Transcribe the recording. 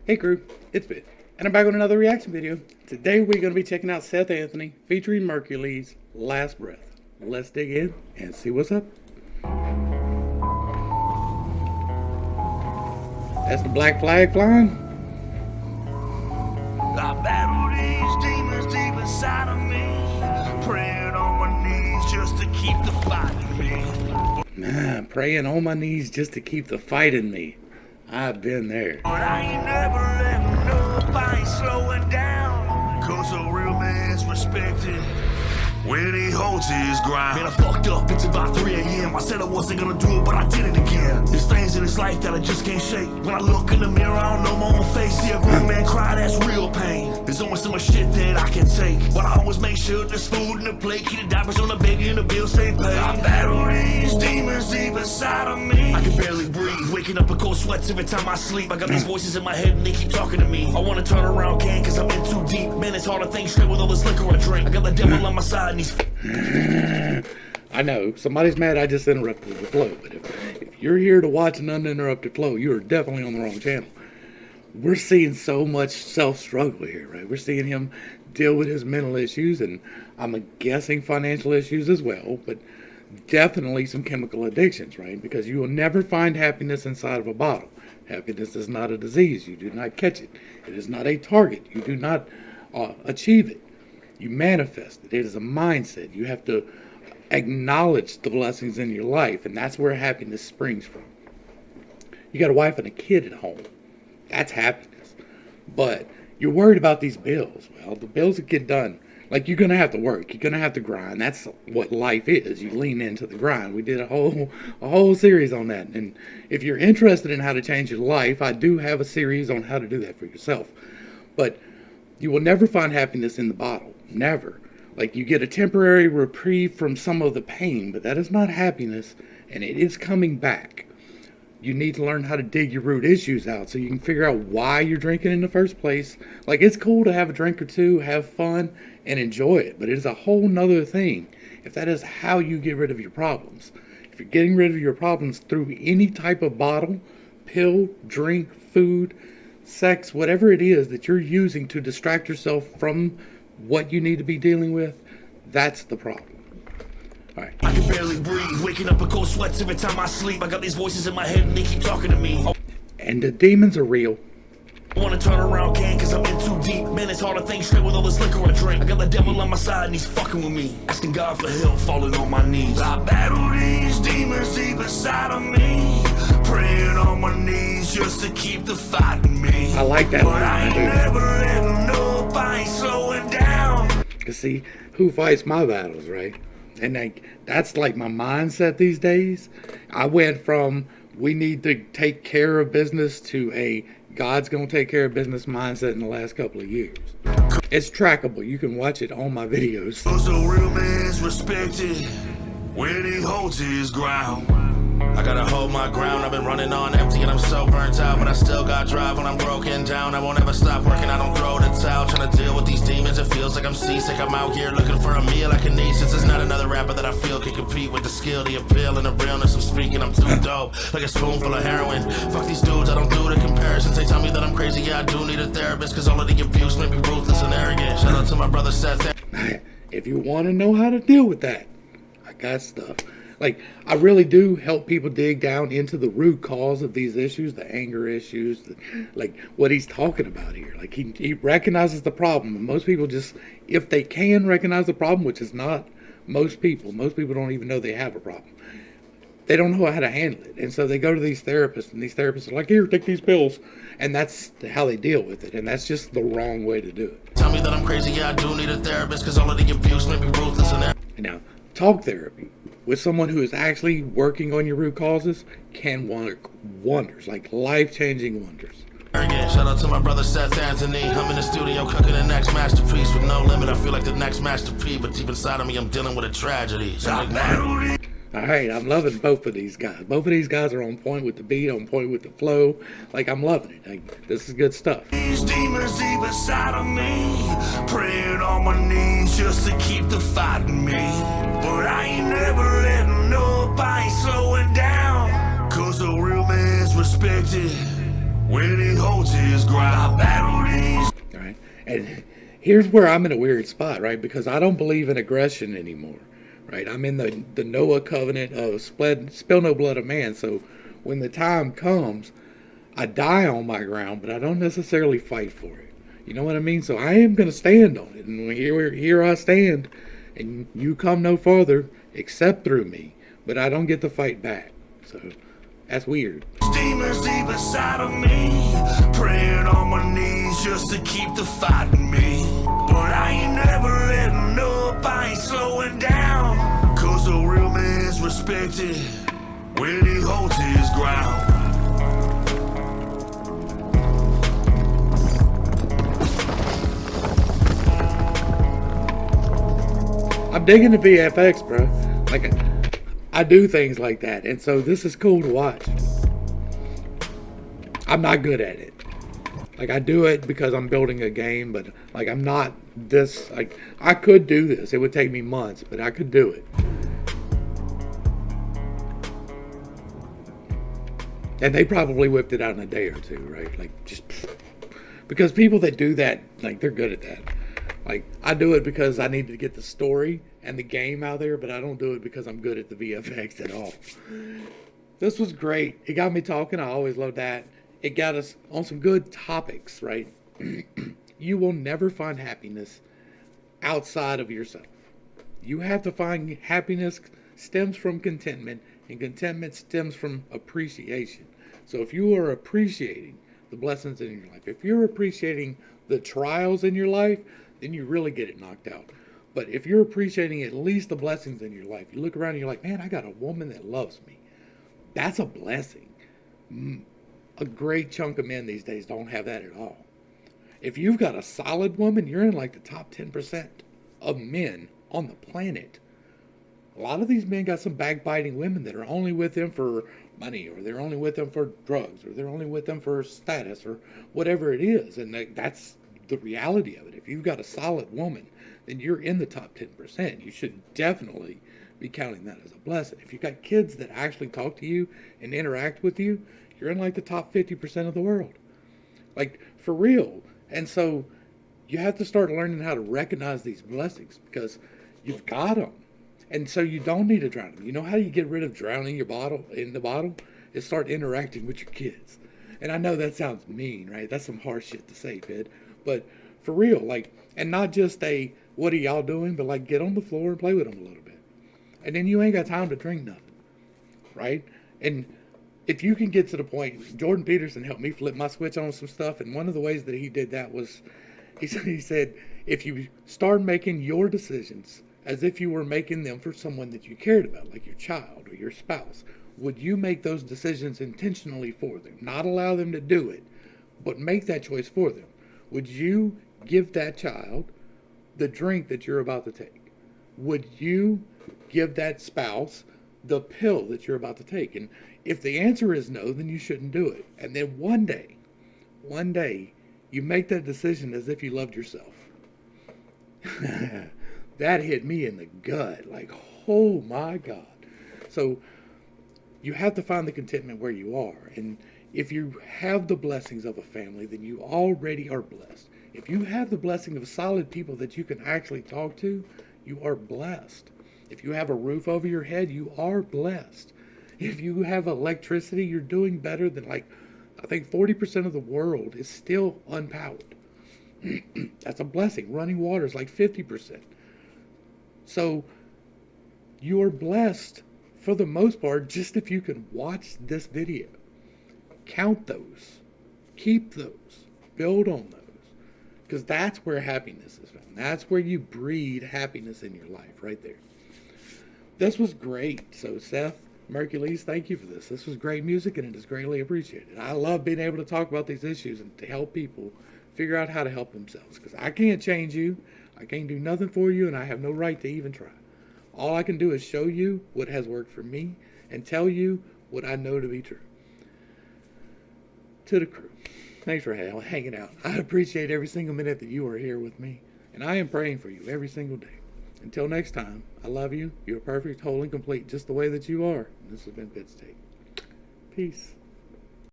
Hey crew, it's Pitt, and I'm back with another reaction video. Today we're going to be checking out Seth Anthony featuring Mercury's Last Breath. Let's dig in and see what's up. That's the black flag flying. I battle these demons deep inside of me, praying on my knees just to keep the fight in me. Praying on my knees just to keep the fight in me. I've been there. But I ain't never letting up, I ain't slowing down, cause a real man's respected when he holds his ground. Man, I fucked up, it's about 3 a.m. I said I wasn't gonna do it, but I did it again. There's things in this life that I just can't shake. When I look in the mirror, I don't know my own face. See a grown man cry, that's real pain. There's only so much shit that I can take, but I always make sure there's food in the plate, keep the diapers on the baby and the bills stay paid. I battle these demons deep inside of me. I can barely breathe, waking up in cold sweats every time I sleep. I got these voices in my head and they keep talking to me. I wanna turn around, can't, cause I'm in too deep. Man, it's hard to think straight with all this liquor I drink. I got the devil on my side and he's I know, somebody's mad I just interrupted the flow, but if you're here to watch an uninterrupted flow, you are definitely on the wrong channel. We're seeing so much self-struggle here, right? We're seeing him deal with his mental issues, and I'm guessing financial issues as well, but definitely some chemical addictions, right? Because you will never find happiness inside of a bottle. Happiness is not a disease. You do not catch it. It is not a target. You do not achieve it. You manifest it. It is a mindset. You have to acknowledge the blessings in your life, and that's where happiness springs from. You got a wife and a kid at home. That's happiness. But you're worried about these bills. Well, the bills that get done. Like, you're going to have to work. You're going to have to grind. That's what life is. You lean into the grind. We did a whole series on that. And if you're interested in how to change your life, I do have a series on how to do that for yourself. But you will never find happiness in the bottle. Never. Like, you get a temporary reprieve from some of the pain, but that is not happiness, and it is coming back. You need to learn how to dig your root issues out so you can figure out why you're drinking in the first place. Like, it's cool to have a drink or two, have fun, and enjoy it, but it is a whole nother thing if that is how you get rid of your problems. If you're getting rid of your problems through any type of bottle, pill, drink, food, sex, whatever it is that you're using to distract yourself from what you need to be dealing with, that's the problem. All right. I can barely breathe, waking up in cold sweats every time I sleep. I got these voices in my head and they keep talking to me. And the demons are real. I wanna turn around, can't, cause I'm in too deep. Man, it's hard to think straight with all this liquor I drink. I got the devil on my side and he's fucking with me, asking God for help, falling on my knees. I battle these demons deep inside of me, praying on my knees just to keep the fight in me. I like that but line. I ain't never letting up, I ain't slowing down. You see, who fights my battles, right? And that's like my mindset these days. I went from we need to take care of business to a God's going to take care of business mindset in the last couple of years. It's trackable. You can watch it on my videos. So real man's respected when he holds his ground. I gotta hold my ground, I've been running on empty and I'm so burnt out, but I still got drive when I'm broken down. I won't ever stop working, I don't throw the towel. Trying to deal with these demons, it feels like I'm seasick. I'm out here looking for a meal I can eat, since there's not another rapper that I feel can compete with the skill, the appeal, and the realness of speaking. I'm too dope, like a spoonful of heroin. Fuck these dudes, I don't do the comparisons. They tell me that I'm crazy, yeah I do need a therapist, cause all of the abuse made me ruthless and arrogant. Shout out to my brother Seth. If you want to know how to deal with that, I got stuff. Like, I really do help people dig down into the root cause of these issues, the anger issues, like what he's talking about here. Like, he recognizes the problem. And most people just, if they can recognize the problem, which is not most people don't even know they have a problem. They don't know how to handle it. And so they go to these therapists, and these therapists are like, here, take these pills. And that's how they deal with it. And that's just the wrong way to do it. Tell me that I'm crazy, yeah I do need a therapist, cause all of the abuse made me ruthless and arrogant. And now, talk therapy with someone who is actually working on your root causes can work wonders, like life-changing wonders. Shout out to my brother Seth Anthony. I'm in the studio cooking the next masterpiece with no limit. I feel like the next masterpiece, but deep inside of me I'm dealing with a tragedy. So all right, I'm loving both of these guys. Both of these guys are on point with the beat, on point with the flow. Like, I'm loving it. Like, this is good stuff. These demons deep inside of me, praying on my knees just to keep the fight in me. But I ain't never letting up, I ain't slowing down, cause a real man's respected when he holds his ground. Battle these. All right. And here's where I'm in a weird spot, right? Because I don't believe in aggression anymore, right? I'm in the Noah covenant of spill no blood of man. So when the time comes, I die on my ground, but I don't necessarily fight for it. You know what I mean? So I am going to stand on it. And here I stand, and you come no farther except through me. But I don't get to fight back. So that's weird. Demons deep inside of me, praying on my knees just to keep the fight in me. But I ain't never letting up, I ain't slowing down. Cause a real man's respected when he holds his ground. I'm digging the VFX, bro. Like, I do things like that, and so this is cool to watch. I'm not good at it. Like, I do it because I'm building a game, but like, I'm not this. Like, I could do this. It would take me months, but I could do it. And they probably whipped it out in a day or two, right? Like, just because people that do that, like, they're good at that. Like, I do it because I need to get the story and the game out there, but I don't do it because I'm good at the VFX at all. This was great. It got me talking. I always love that. It got us on some good topics, right? You will never find happiness outside of yourself. You have to find happiness stems from contentment, and contentment stems from appreciation. So if you are appreciating the blessings in your life, if you're appreciating the trials in your life, then you really get it knocked out. But if you're appreciating at least the blessings in your life, you look around and you're like, man, I got a woman that loves me. That's a blessing. A great chunk of men these days don't have that at all. If you've got a solid woman, you're in like the top 10% of men on the planet. A lot of these men got some backbiting women that are only with them for money, or they're only with them for drugs, or they're only with them for status, or whatever it is. And that's the reality of it. If you've got a solid woman, then you're in the top 10%. You should definitely be counting that as a blessing. If you've got kids that actually talk to you and interact with you, you're in like the top 50% of the world. Like, for real. And so you have to start learning how to recognize these blessings, because you've got them. And so you don't need to drown them. You know how you get rid of drowning your bottle in the bottle? Is start interacting with your kids. And I know that sounds mean, right? That's some harsh shit to say, kid. But for real, like, and not just a, what are y'all doing? But like, get on the floor and play with them a little bit. And then you ain't got time to drink nothing, right? And if you can get to the point, Jordan Peterson helped me flip my switch on some stuff. And one of the ways that he did that was, he said, if you start making your decisions as if you were making them for someone that you cared about, like your child or your spouse, would you make those decisions intentionally for them? Not allow them to do it, but make that choice for them. Would you give that child the drink that you're about to take? Would you give that spouse the pill that you're about to take? And if the answer is no, then you shouldn't do it. And then one day, you make that decision as if you loved yourself. That hit me in the gut. Like, oh my God. So you have to find the contentment where you are. And if you have the blessings of a family, then you already are blessed. If you have the blessing of solid people that you can actually talk to, you are blessed. If you have a roof over your head, you are blessed. If you have electricity, you're doing better than, like, I think 40% of the world is still unpowered. That's a blessing. Running water is like 50%. So you are blessed for the most part, just if you can watch this video. Count those. Keep those. Build on those. Because that's where happiness is found. That's where you breed happiness in your life, right there. This was great. So Seth, Mercules, thank you for this. This was great music, and it is greatly appreciated. I love being able to talk about these issues and to help people figure out how to help themselves. Because I can't change you. I can't do nothing for you, and I have no right to even try. All I can do is show you what has worked for me and tell you what I know to be true. To the crew, thanks for hanging out. I appreciate every single minute that you are here with me, and I am praying for you every single day. Until next time, I love you. You're perfect, whole, and complete just the way that you are. And this has been pittstake. Peace.